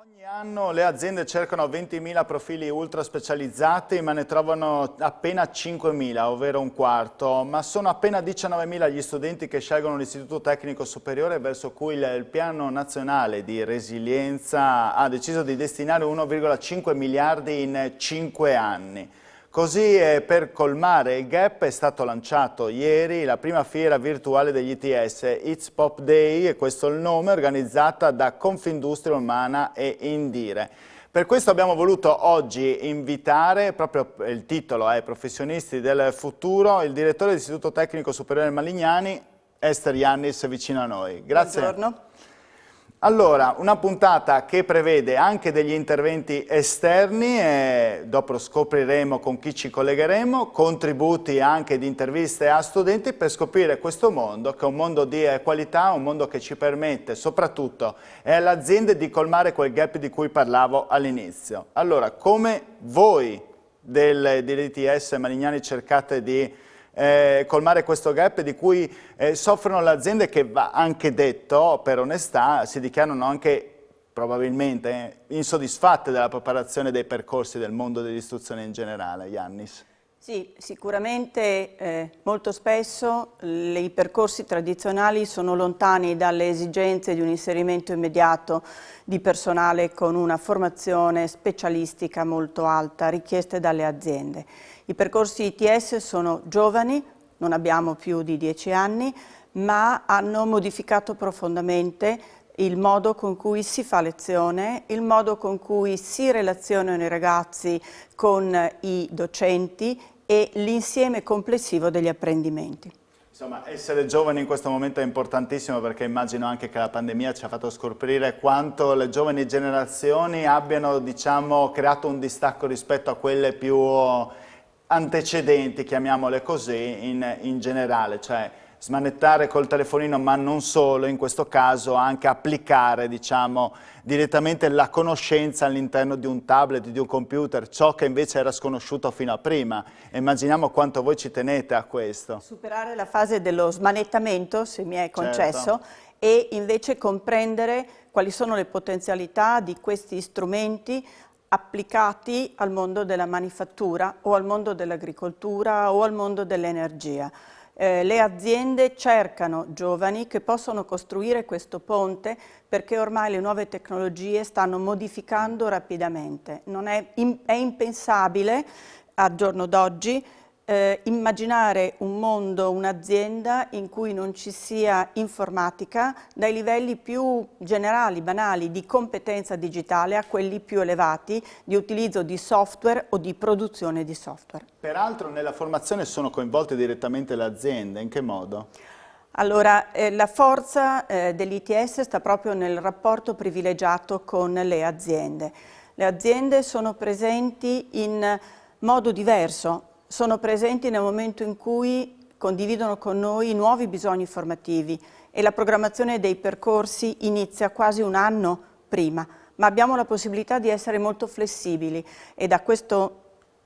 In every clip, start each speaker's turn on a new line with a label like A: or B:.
A: Ogni anno le aziende cercano 20.000 profili ultra specializzati, ma ne trovano appena 5.000, ovvero un quarto. Ma sono appena 19.000 gli studenti che scelgono l'Istituto Tecnico Superiore, verso cui il Piano Nazionale di Resilienza ha deciso di destinare 1,5 miliardi in 5 anni. Così, per colmare il gap, è stato lanciato ieri la prima fiera virtuale degli ITS, It's Pop Day, e questo è il nome, organizzata da Confindustria Umana e Indire. Per questo abbiamo voluto oggi invitare, proprio il titolo è Professionisti del futuro, il direttore dell'Istituto Tecnico Superiore Malignani, Ester Iannis, vicino a noi. Grazie.
B: Buongiorno.
A: Allora, una puntata che prevede anche degli interventi esterni, e dopo scopriremo con chi ci collegheremo, contributi anche di interviste a studenti per scoprire questo mondo, che è un mondo di qualità, un mondo che ci permette soprattutto alle aziende di colmare quel gap di cui parlavo all'inizio. Allora, come voi dell'ITS Malignani cercate di colmare questo gap di cui soffrono le aziende, che va anche detto per onestà si dichiarano anche probabilmente insoddisfatte della preparazione dei percorsi del mondo dell'istruzione in generale. Iannis.
B: Sì, sicuramente molto spesso i percorsi tradizionali sono lontani dalle esigenze di un inserimento immediato di personale con una formazione specialistica molto alta richieste dalle aziende. I percorsi ITS sono giovani, non abbiamo più di 10 anni, ma hanno modificato profondamente il modo con cui si fa lezione, il modo con cui si relazionano i ragazzi con i docenti e l'insieme complessivo degli apprendimenti.
A: Insomma, essere giovani in questo momento è importantissimo, perché immagino anche che la pandemia ci ha fatto scoprire quanto le giovani generazioni abbiano, diciamo, creato un distacco rispetto a quelle più antecedenti, chiamiamole così, in generale, cioè smanettare col telefonino, ma non solo, in questo caso anche applicare, diciamo, direttamente la conoscenza all'interno di un tablet, di un computer, ciò che invece era sconosciuto fino a prima. Immaginiamo quanto voi ci tenete a questo.
B: Superare la fase dello smanettamento, se mi è concesso,
A: certo,
B: e invece comprendere quali sono le potenzialità di questi strumenti applicati al mondo della manifattura o al mondo dell'agricoltura o al mondo dell'energia. Le aziende cercano giovani che possono costruire questo ponte, perché ormai le nuove tecnologie stanno modificando rapidamente. È impensabile al giorno d'oggi immaginare un mondo, un'azienda in cui non ci sia informatica, dai livelli più generali, banali di competenza digitale a quelli più elevati di utilizzo di software o di produzione di software.
A: Peraltro nella formazione sono coinvolte direttamente le aziende, in che modo?
B: Allora, la forza dell'ITS sta proprio nel rapporto privilegiato con le aziende. Le aziende sono presenti in modo diverso. Sono presenti nel momento in cui condividono con noi i nuovi bisogni formativi e la programmazione dei percorsi inizia quasi un anno prima, ma abbiamo la possibilità di essere molto flessibili e da questa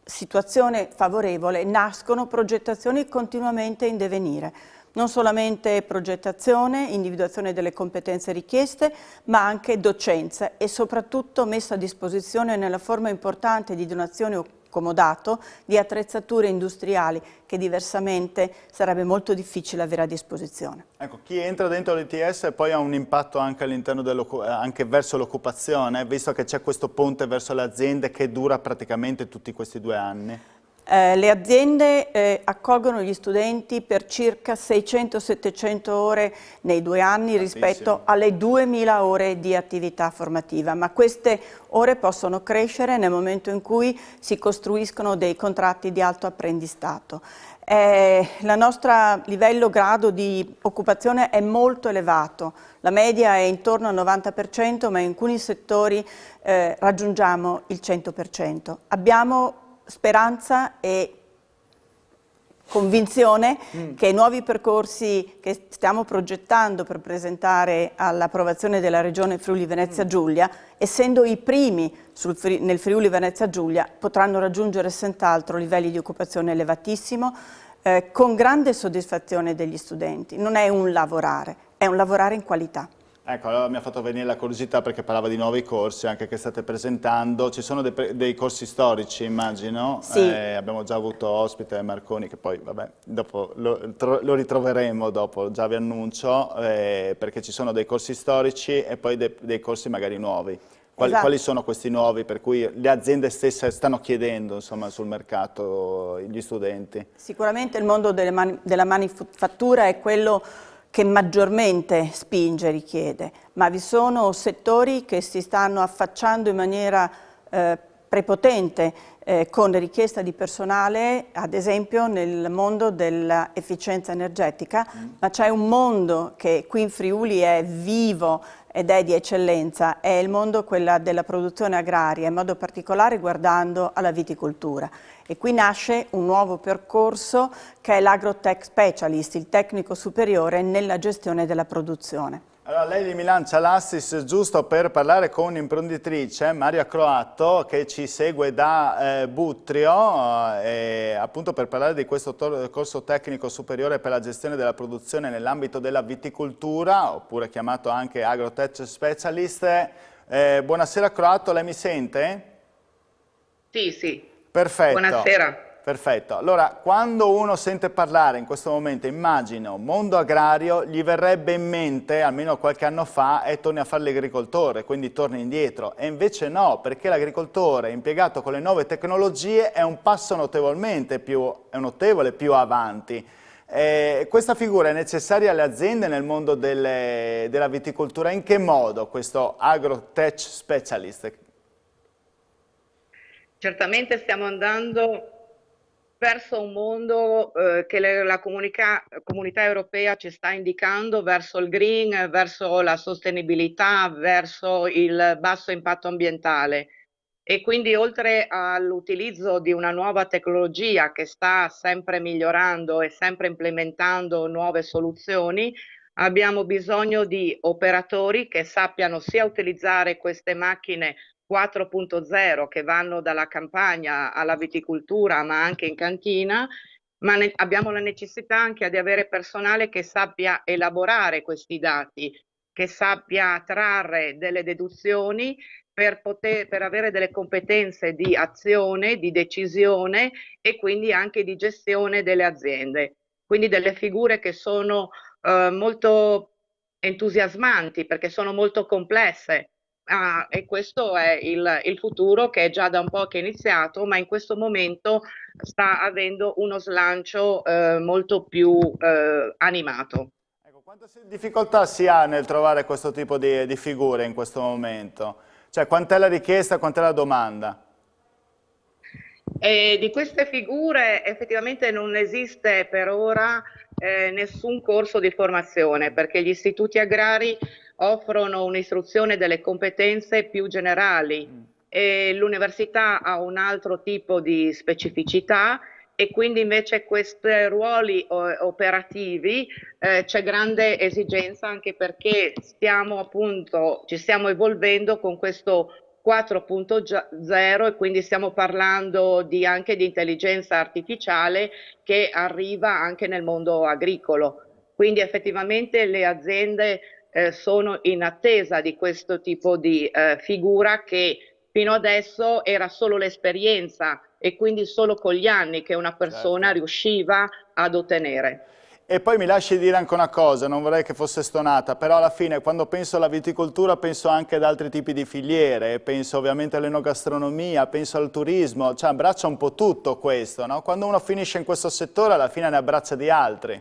B: situazione favorevole nascono progettazioni continuamente in divenire. Non solamente progettazione, individuazione delle competenze richieste, ma anche docenza e soprattutto messa a disposizione nella forma importante di donazioni o comodato di attrezzature industriali che diversamente sarebbe molto difficile avere a disposizione.
A: Ecco, chi entra dentro l'ITS poi ha un impatto anche all'interno anche verso l'occupazione, visto che c'è questo ponte verso le aziende che dura praticamente tutti questi 2 anni.
B: Le aziende accolgono gli studenti per circa 600-700 ore nei 2 anni rispetto alle 2000 ore di attività formativa, ma queste ore possono crescere nel momento in cui si costruiscono dei contratti di alto apprendistato. Il nostro livello grado di occupazione è molto elevato, la media è intorno al 90%, ma in alcuni settori raggiungiamo il 100%. Abbiamo speranza e convinzione che i nuovi percorsi che stiamo progettando per presentare all'approvazione della Regione Friuli Venezia Giulia, essendo i primi nel Friuli Venezia Giulia, potranno raggiungere senz'altro livelli di occupazione elevatissimo, con grande soddisfazione degli studenti. Non è un lavorare, è un lavorare in qualità.
A: Ecco, allora mi ha fatto venire la curiosità perché parlava di nuovi corsi anche che state presentando. Ci sono dei corsi storici, immagino.
B: Sì,
A: Abbiamo già avuto ospite Marconi, che poi, vabbè, dopo lo ritroveremo dopo, già vi annuncio, perché ci sono dei corsi storici e poi dei corsi magari nuovi. Quali
B: esatto.
A: sono questi nuovi per cui le aziende stesse stanno chiedendo, insomma, sul mercato gli studenti?
B: Sicuramente il mondo della manifattura è quello che maggiormente spinge, richiede, ma vi sono settori che si stanno affacciando in maniera prepotente con richiesta di personale, ad esempio nel mondo dell'efficienza energetica, ma c'è un mondo che qui in Friuli è vivo ed è di eccellenza, è il mondo quella della produzione agraria, in modo particolare guardando alla viticoltura. E qui nasce un nuovo percorso che è l'Agrotech Specialist, il tecnico superiore nella gestione della produzione.
A: Allora, lei mi lancia l'assist giusto per parlare con un'imprenditrice, Maria Croatto, che ci segue da Buttrio, appunto per parlare di questo corso tecnico superiore per la gestione della produzione nell'ambito della viticoltura, oppure chiamato anche Agrotech Specialist. Buonasera Croatto, lei mi sente?
C: Sì, sì,
A: Perfetto,
C: buonasera.
A: perfetto. Allora, quando uno sente parlare in questo momento, immagino, mondo agrario, gli verrebbe in mente, almeno qualche anno fa, e torni a fare l'agricoltore, quindi torni indietro. E invece no, perché l'agricoltore impiegato con le nuove tecnologie è un passo notevolmente più avanti. Questa figura è necessaria alle aziende nel mondo della viticoltura? In che modo questo Agrotech Specialist?
C: Certamente stiamo andando verso un mondo che la comunità europea ci sta indicando verso il green, verso la sostenibilità, verso il basso impatto ambientale. E quindi oltre all'utilizzo di una nuova tecnologia che sta sempre migliorando e sempre implementando nuove soluzioni, abbiamo bisogno di operatori che sappiano sia utilizzare queste macchine 4.0 che vanno dalla campagna alla viticoltura, ma anche in cantina, ma abbiamo la necessità anche di avere personale che sappia elaborare questi dati, che sappia trarre delle deduzioni per avere delle competenze di azione, di decisione e quindi anche di gestione delle aziende. Quindi delle figure che sono molto entusiasmanti perché sono molto complesse. E questo è il futuro che è già da un po' che è iniziato, ma in questo momento sta avendo uno slancio molto più animato.
A: Ecco, quante difficoltà si ha nel trovare questo tipo di figure in questo momento? Cioè, quant'è la richiesta, quant'è la domanda?
C: E di queste figure effettivamente non esiste per ora nessun corso di formazione perché gli istituti agrari offrono un'istruzione delle competenze più generali e l'università ha un altro tipo di specificità e quindi invece questi ruoli operativi c'è grande esigenza anche perché stiamo appunto, ci stiamo evolvendo con questo 4.0 e quindi stiamo parlando anche di intelligenza artificiale che arriva anche nel mondo agricolo. Quindi effettivamente le aziende sono in attesa di questo tipo di figura che fino adesso era solo l'esperienza e quindi solo con gli anni che una persona
A: Certo.
C: riusciva ad ottenere.
A: E poi mi lasci dire anche una cosa, non vorrei che fosse stonata, però alla fine quando penso alla viticoltura penso anche ad altri tipi di filiere, penso ovviamente all'enogastronomia, penso al turismo, cioè abbraccia un po' tutto questo, no? Quando uno finisce in questo settore alla fine ne abbraccia di altri.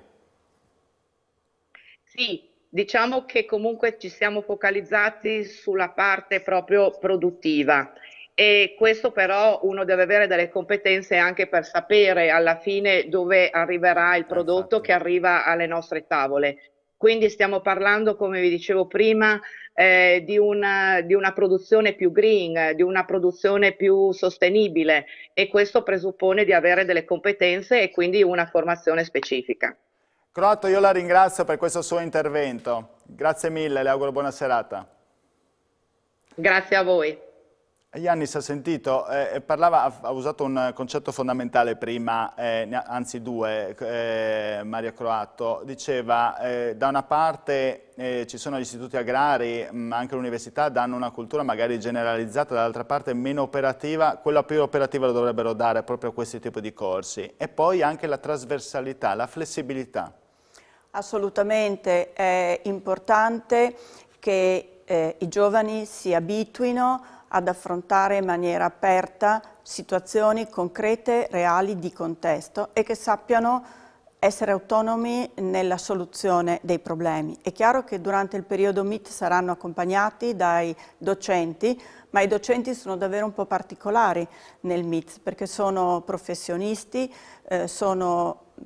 C: Sì, diciamo che comunque ci siamo focalizzati sulla parte proprio produttiva e questo però uno deve avere delle competenze anche per sapere alla fine dove arriverà il prodotto
A: Infatti.
C: che arriva alle nostre tavole. Quindi stiamo parlando, come vi dicevo prima, di una produzione più green, di una produzione più sostenibile e questo presuppone di avere delle competenze e quindi una formazione specifica.
A: Croatto, io la ringrazio per questo suo intervento. Grazie mille, le auguro buona serata.
C: Grazie a voi.
A: Iannis ha sentito, ha usato un concetto fondamentale prima, anzi due, Maria Croatto, diceva da una parte ci sono gli istituti agrari, ma anche l'università danno una cultura magari generalizzata, dall'altra parte meno operativa, quella più operativa lo dovrebbero dare proprio a questi tipi di corsi, e poi anche la trasversalità, la flessibilità.
B: Assolutamente è importante che i giovani si abituino ad affrontare in maniera aperta situazioni concrete, reali, di contesto e che sappiano essere autonomi nella soluzione dei problemi. È chiaro che durante il periodo MIT saranno accompagnati dai docenti, ma i docenti sono davvero un po' particolari nel MIT perché sono professionisti,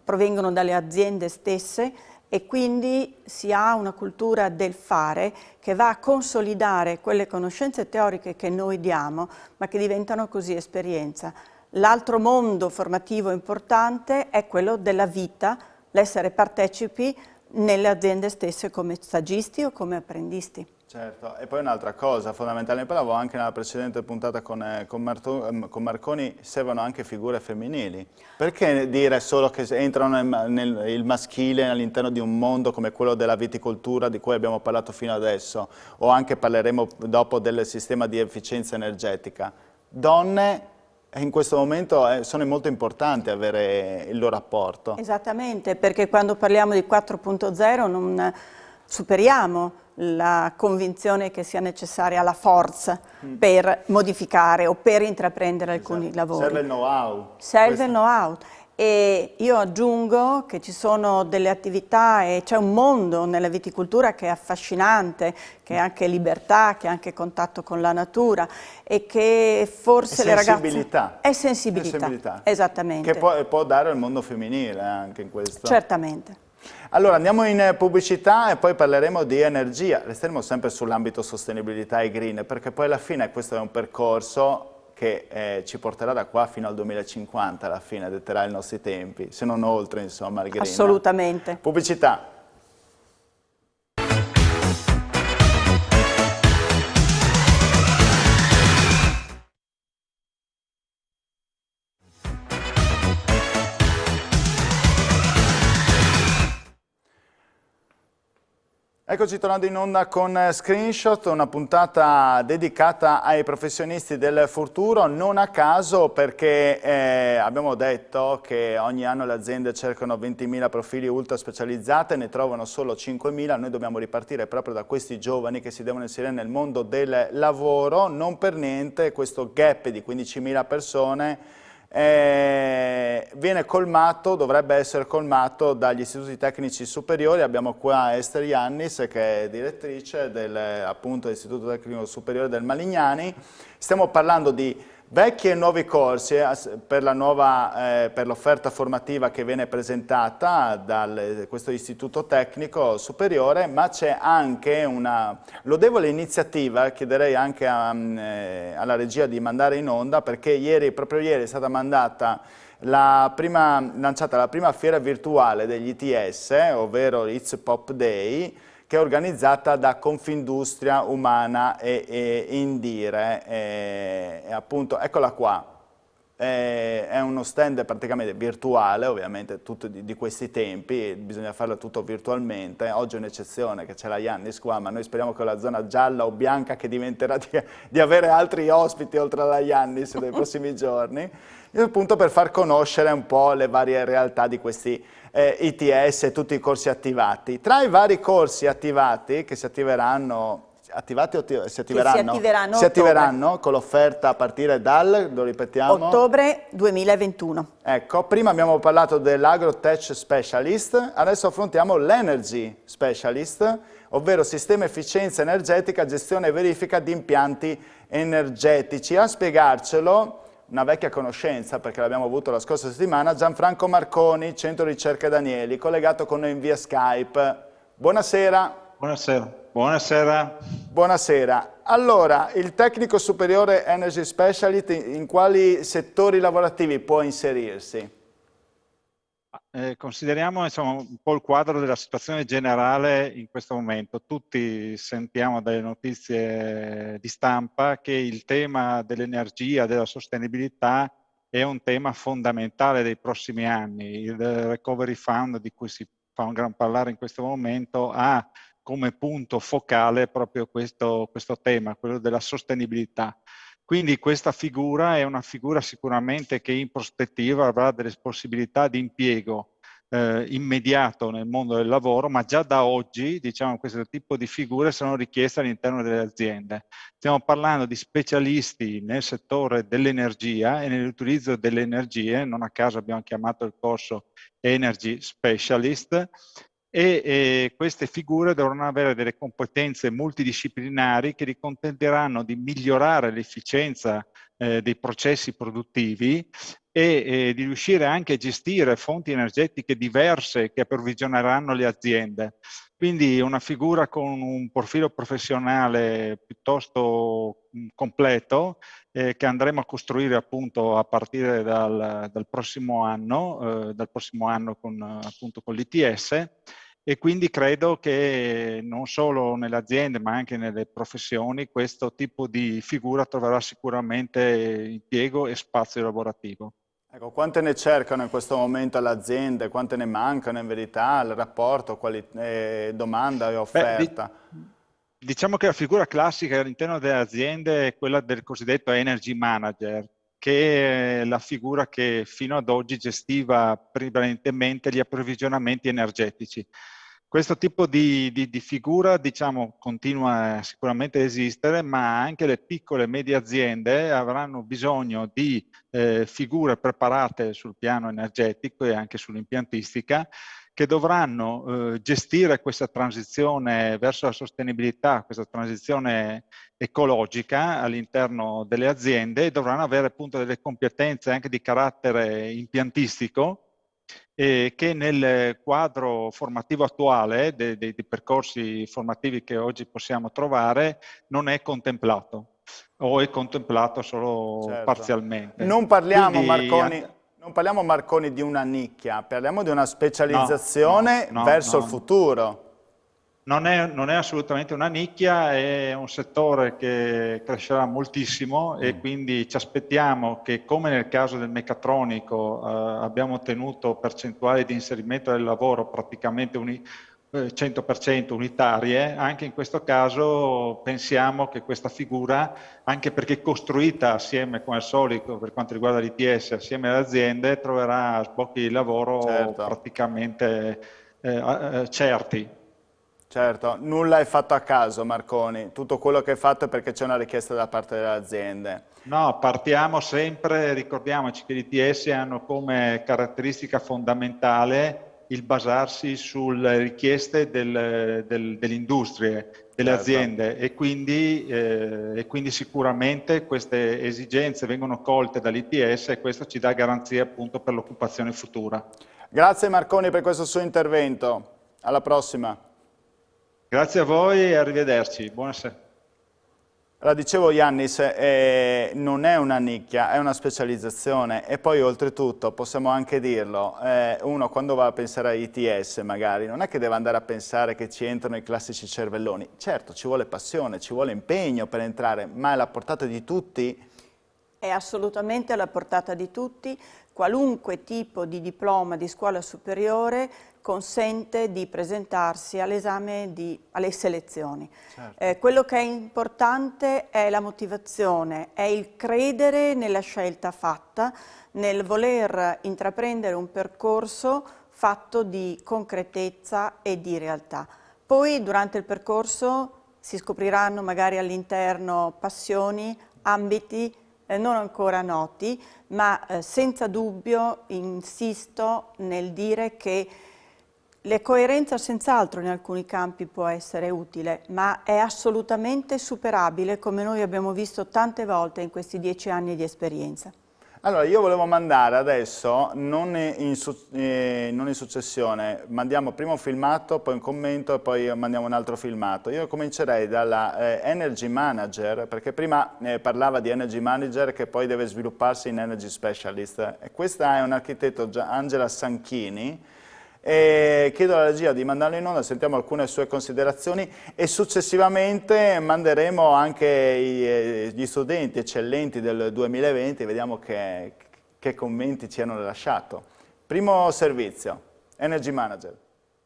B: provengono dalle aziende stesse e quindi si ha una cultura del fare che va a consolidare quelle conoscenze teoriche che noi diamo, ma che diventano così esperienza. L'altro mondo formativo importante è quello della vita, l'essere partecipi nelle aziende stesse come stagisti o come apprendisti.
A: Certo, e poi un'altra cosa fondamentale, ne parlavo anche nella precedente puntata con Marconi, servono anche figure femminili. Perché dire solo che entrano il maschile all'interno di un mondo come quello della viticoltura di cui abbiamo parlato fino adesso, o anche parleremo dopo del sistema di efficienza energetica? Donne in questo momento sono molto importanti avere il loro apporto.
B: Esattamente, perché quando parliamo di 4.0 non superiamo la convinzione che sia necessaria la forza per modificare o per intraprendere alcuni lavori.
A: Serve il know-how.
B: Serve il know-how. E io aggiungo che ci sono delle attività e c'è un mondo nella viticoltura che è affascinante, che è anche libertà, che è anche contatto con la natura e che forse le ragazze... È sensibilità. Esattamente.
A: Che può dare al mondo femminile anche in questo.
B: Certamente.
A: Allora andiamo in pubblicità e poi parleremo di energia, resteremo sempre sull'ambito sostenibilità e green, perché poi alla fine questo è un percorso che ci porterà da qua fino al 2050, alla fine detterà i nostri tempi, se non oltre insomma il green.
B: Assolutamente.
A: Pubblicità. Eccoci tornando in onda con Screenshot, una puntata dedicata ai professionisti del futuro, non a caso perché abbiamo detto che ogni anno le aziende cercano 20.000 profili ultra specializzate, ne trovano solo 5.000, noi dobbiamo ripartire proprio da questi giovani che si devono inserire nel mondo del lavoro, non per niente questo gap di 15.000 persone viene colmato, dovrebbe essere colmato dagli istituti tecnici superiori. Abbiamo qua Esther Iannis che è direttrice dell'Istituto Tecnico Superiore del Malignani. Stiamo parlando di vecchi e nuovi corsi per l'offerta formativa che viene presentata da questo istituto tecnico superiore, ma c'è anche una lodevole iniziativa, chiederei anche alla regia di mandare in onda, perché proprio ieri è stata lanciata la prima fiera virtuale degli ITS, ovvero It's Pop Day, che è organizzata da Confindustria Umana e Indire, appunto, eccola qua, è uno stand praticamente virtuale, ovviamente tutto di questi tempi, bisogna farlo tutto virtualmente, oggi è un'eccezione che c'è la Iannis qua, ma noi speriamo che la zona gialla o bianca che diventerà di avere altri ospiti oltre alla Iannis nei prossimi giorni, appunto per far conoscere un po' le varie realtà di questi ITS e tutti i corsi attivati. Tra i vari corsi attivati che si attiveranno, si attiveranno con l'offerta a partire dal, lo ripetiamo?
B: Ottobre 2021.
A: Ecco, prima abbiamo parlato dell'Agro-Tech Specialist, adesso affrontiamo l'Energy Specialist, ovvero sistema efficienza energetica, gestione e verifica di impianti energetici. A spiegarcelo, una vecchia conoscenza, perché l'abbiamo avuto la scorsa settimana, Gianfranco Marconi, Centro Ricerche Danieli, collegato con noi in via Skype. Buonasera.
D: Buonasera. Buonasera.
A: Buonasera. Allora, il tecnico superiore Energy Specialist in quali settori lavorativi può inserirsi?
D: Consideriamo insomma, un po' il quadro della situazione generale in questo momento. Tutti sentiamo dalle notizie di stampa che il tema dell'energia, della sostenibilità è un tema fondamentale dei prossimi anni. Il Recovery Fund, di cui si fa un gran parlare in questo momento, ha come punto focale proprio questo tema, quello della sostenibilità. Quindi questa figura è una figura sicuramente che in prospettiva avrà delle possibilità di impiego immediato nel mondo del lavoro, ma già da oggi, diciamo, questo tipo di figure sono richieste all'interno delle aziende. Stiamo parlando di specialisti nel settore dell'energia e nell'utilizzo delle energie, non a caso abbiamo chiamato il corso Energy Specialist, e queste figure dovranno avere delle competenze multidisciplinari che gli consentiranno di migliorare l'efficienza dei processi produttivi e di riuscire anche a gestire fonti energetiche diverse che approvvigioneranno le aziende. Quindi una figura con un profilo professionale piuttosto completo che andremo a costruire appunto a partire dal prossimo anno appunto con l'ITS. E quindi credo che non solo nelle aziende ma anche nelle professioni questo tipo di figura troverà sicuramente impiego e spazio lavorativo.
A: Ecco, quante ne cercano in questo momento le aziende, quante ne mancano in verità, il rapporto domanda e offerta?
D: Diciamo che la figura classica all'interno delle aziende è quella del cosiddetto energy manager, che è la figura che fino ad oggi gestiva prevalentemente gli approvvigionamenti energetici. Questo tipo di figura, diciamo, continua sicuramente a esistere, ma anche le piccole e medie aziende avranno bisogno di figure preparate sul piano energetico e anche sull'impiantistica, che dovranno gestire questa transizione verso la sostenibilità, questa transizione ecologica all'interno delle aziende, e dovranno avere appunto delle competenze anche di carattere impiantistico che nel quadro formativo attuale dei percorsi formativi che oggi possiamo trovare non è contemplato o è contemplato solo parzialmente.
A: Non parliamo,
D: Quindi,
A: Marconi, di una nicchia, parliamo di una
D: no,
A: specializzazione verso il futuro.
D: Non è assolutamente una nicchia, è un settore che crescerà moltissimo e quindi ci aspettiamo che, come nel caso del meccatronico, abbiamo ottenuto percentuali di inserimento del lavoro praticamente 100% unitarie, anche in questo caso pensiamo che questa figura, anche perché costruita assieme, come al solito per quanto riguarda l'ITS, assieme alle aziende, troverà sbocchi di lavoro praticamente certi.
A: Certo, nulla è fatto a caso, Marconi, tutto quello che hai fatto è perché c'è una richiesta da parte delle aziende.
D: No, partiamo sempre, ricordiamoci che l'ITS hanno come caratteristica fondamentale il basarsi sulle richieste delle industrie, delle aziende e quindi sicuramente queste esigenze vengono colte dall'ITS e questo ci dà garanzia appunto per l'occupazione futura.
A: Grazie Marconi per questo suo intervento, alla prossima.
D: Grazie a voi e arrivederci, buonasera.
A: Allora, dicevo Yannis, non è una nicchia, è una specializzazione e poi oltretutto, possiamo anche dirlo, uno quando va a pensare a ITS magari non è che deve andare a pensare che ci entrano i classici cervelloni, certo ci vuole passione, ci vuole impegno per entrare, ma è alla portata di tutti?
B: È assolutamente alla portata di tutti, qualunque tipo di diploma di scuola superiore consente di presentarsi all'esame, alle selezioni. Certo. Quello che è importante è la motivazione, è il credere nella scelta fatta, nel voler intraprendere un percorso fatto di concretezza e di realtà. Poi durante il percorso si scopriranno magari all'interno passioni, ambiti non ancora noti, ma senza dubbio insisto nel dire che la coerenza senz'altro in alcuni campi può essere utile, ma è assolutamente superabile, come noi abbiamo visto tante volte in questi 10 anni di esperienza.
A: Allora, io volevo mandare adesso, non in successione, mandiamo prima un filmato, poi un commento e poi mandiamo un altro filmato. Io comincerei dalla Energy Manager, perché prima parlava di Energy Manager che poi deve svilupparsi in Energy Specialist. E questa è un architetto, Angela Sanchini, e chiedo alla regia di mandarlo in onda, sentiamo alcune sue considerazioni e successivamente manderemo anche gli studenti eccellenti del 2020, vediamo che commenti ci hanno lasciato. Primo servizio, Energy Manager.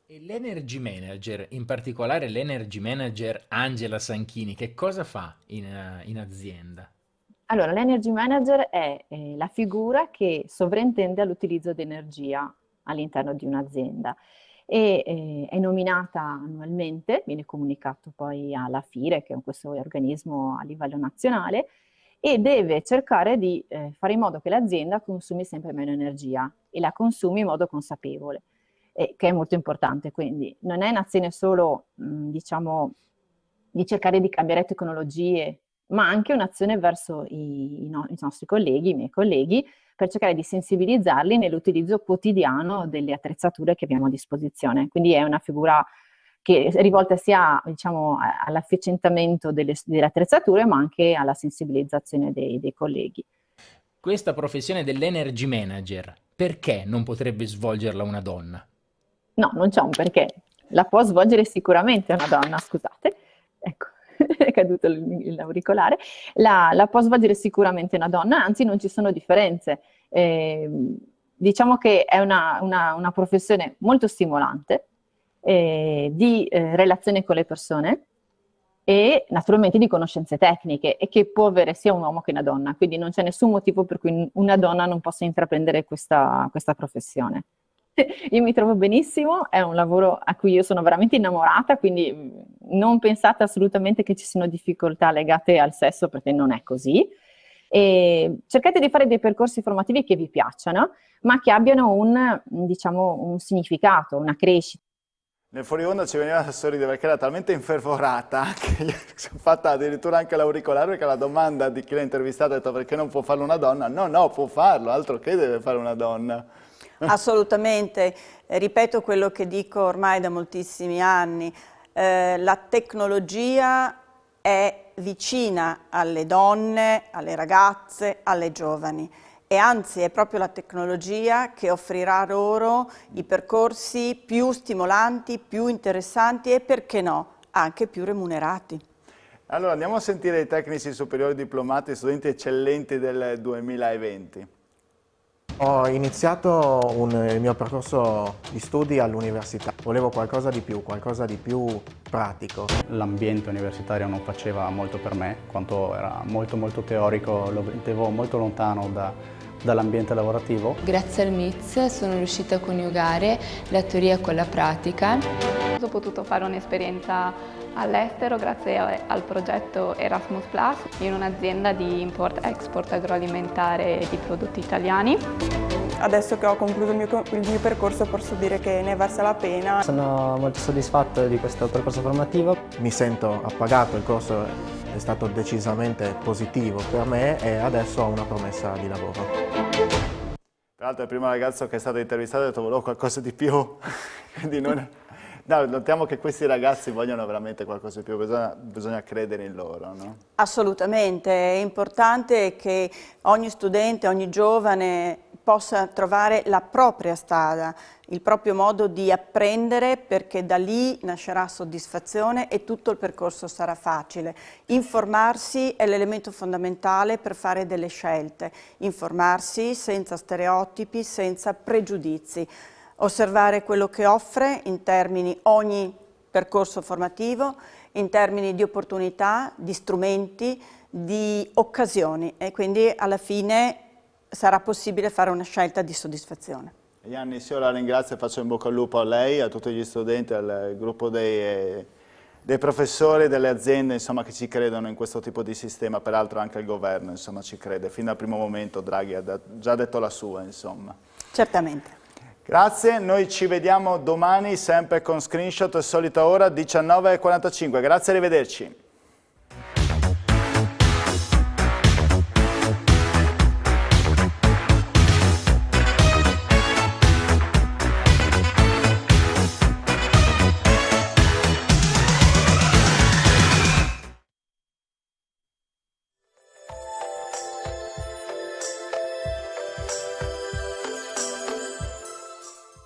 E: E l'Energy Manager, in particolare l'Energy Manager Angela Sanchini, che cosa fa in azienda?
F: Allora, l'Energy Manager è la figura che sovrintende all'utilizzo di energia all'interno di un'azienda e è nominata annualmente, viene comunicato poi alla FIRE, che è questo organismo a livello nazionale, e deve cercare di fare in modo che l'azienda consumi sempre meno energia e la consumi in modo consapevole, che è molto importante. Quindi non è un'azione solo, diciamo, di cercare di cambiare tecnologie, ma anche un'azione verso i nostri colleghi, i miei colleghi, per cercare di sensibilizzarli nell'utilizzo quotidiano delle attrezzature che abbiamo a disposizione. Quindi è una figura che è rivolta sia, diciamo, all'efficientamento delle attrezzature, ma anche alla sensibilizzazione dei colleghi.
E: Questa professione dell'Energy Manager, perché non potrebbe svolgerla una donna?
F: No, non c'è un perché. La può svolgere sicuramente una donna, scusate. Ecco, è caduto l'auricolare. La può svolgere sicuramente una donna, anzi non ci sono differenze. Diciamo che è una professione molto stimolante, di relazione con le persone e naturalmente di conoscenze tecniche, e che può avere sia un uomo che una donna, quindi non c'è nessun motivo per cui una donna non possa intraprendere questa professione. Io mi trovo benissimo, è un lavoro a cui io sono veramente innamorata, quindi non pensate assolutamente che ci siano difficoltà legate al sesso, perché non è così. E cercate di fare dei percorsi formativi che vi piacciono, ma che abbiano un significato, una crescita.
A: Nel fuori onda ci veniva da sorridere perché era talmente infervorata che gli sono fatta addirittura anche l'auricolare, perché la domanda di chi l'ha intervistata ha detto perché non può farlo una donna. No, può farlo, altro che deve fare una donna.
B: Assolutamente, ripeto quello che dico ormai da moltissimi anni, la tecnologia è vicina alle donne, alle ragazze, alle giovani e anzi è proprio la tecnologia che offrirà loro i percorsi più stimolanti, più interessanti e perché no, anche più remunerati.
A: Allora andiamo a sentire i tecnici superiori diplomati, studenti eccellenti del 2020.
G: Ho iniziato il mio percorso di studi all'università, volevo qualcosa di più pratico.
H: L'ambiente universitario non faceva molto per me, quanto era molto teorico, lo vedevo molto lontano dall'ambiente lavorativo.
I: Grazie al MIZ sono riuscita a coniugare la teoria con la pratica.
J: Ho potuto fare un'esperienza all'estero grazie al progetto Erasmus Plus in un'azienda di import-export agroalimentare di prodotti italiani.
K: Adesso che ho concluso il mio percorso posso dire che ne valsa la pena.
L: Sono molto soddisfatto di questo percorso formativo.
G: Mi sento appagato, il corso è stato decisamente positivo per me e adesso ho una promessa di lavoro.
A: Tra l'altro il primo ragazzo che è stato intervistato ha detto volevo qualcosa di più, quindi non... No, notiamo che questi ragazzi vogliono veramente qualcosa di più, bisogna credere in loro, no?
B: Assolutamente, è importante che ogni studente, ogni giovane possa trovare la propria strada, il proprio modo di apprendere, perché da lì nascerà soddisfazione e tutto il percorso sarà facile. Informarsi è l'elemento fondamentale per fare delle scelte, informarsi senza stereotipi, senza pregiudizi. Osservare quello che offre in termini ogni percorso formativo, in termini di opportunità, di strumenti, di occasioni e quindi alla fine sarà possibile fare una scelta di soddisfazione.
A: Gianni, io la ringrazio e faccio in bocca al lupo a lei, a tutti gli studenti, al gruppo dei professori, delle aziende insomma, che ci credono in questo tipo di sistema, peraltro anche il governo insomma, ci crede. Fin dal primo momento Draghi ha già detto la sua. Insomma.
B: Certamente.
A: Grazie, noi ci vediamo domani sempre con Screenshot, solita ora 19:45. Grazie, arrivederci.